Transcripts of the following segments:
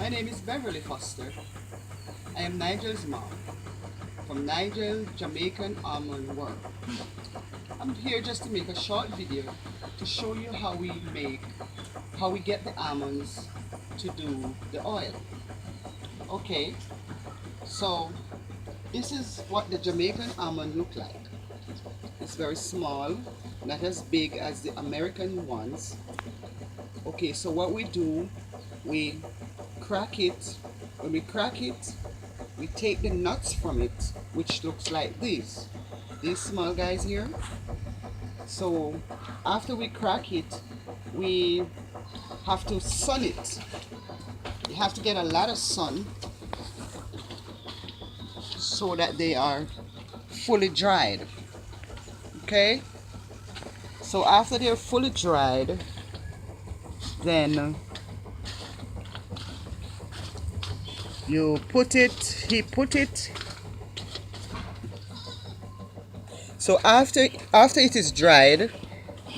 My name is Beverly Foster. I am Nigel's mom from Nigel Jamaican Almond World. I'm here just to make a short video to show you how we get the almonds to do the oil. Okay, so this is what the Jamaican almond look like. It's very small, not as big as the American ones. Okay, so what we do, we crack it. When we crack it, we take the nuts from it, which looks like these small guys here. So after we crack it, we have to sun it. You have to get a lot of sun so that they are fully dried. Okay, so after they're fully dried, then you put it, he put it. So after it is dried,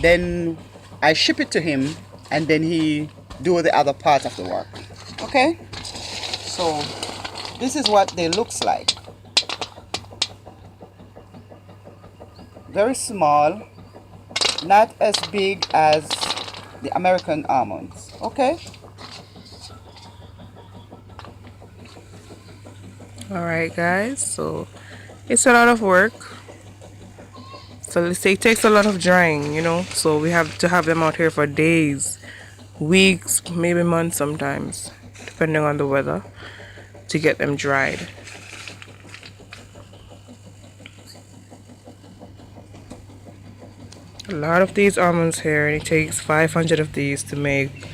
then I ship it to him, and then he do the other part of the work. Okay, so this is what they looks like. Very small, not as big as the American almonds. Okay. Alright guys, so it's a lot of work. So let's say it takes a lot of drying, so we have to have them out here for days, weeks, maybe months sometimes, depending on the weather, to get them dried. A lot of these almonds here, and it takes 500 of these to make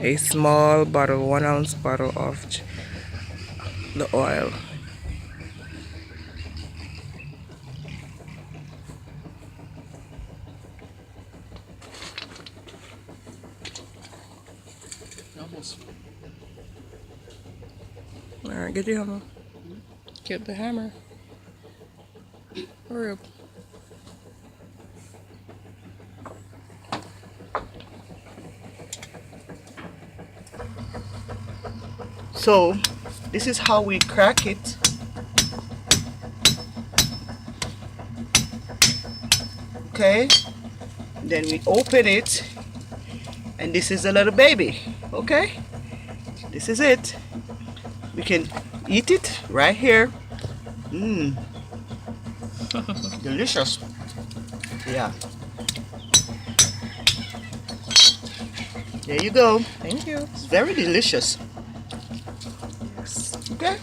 a small bottle, 1 ounce bottle of the oil. Alright, get your hammer. Get the hammer. Hurry up. So this is how we crack it. Okay, then we open it, and this is a little baby. Okay, this is it. We can eat it right here. Delicious. Yeah, there you go. Thank you. It's very delicious. Yes. Okay.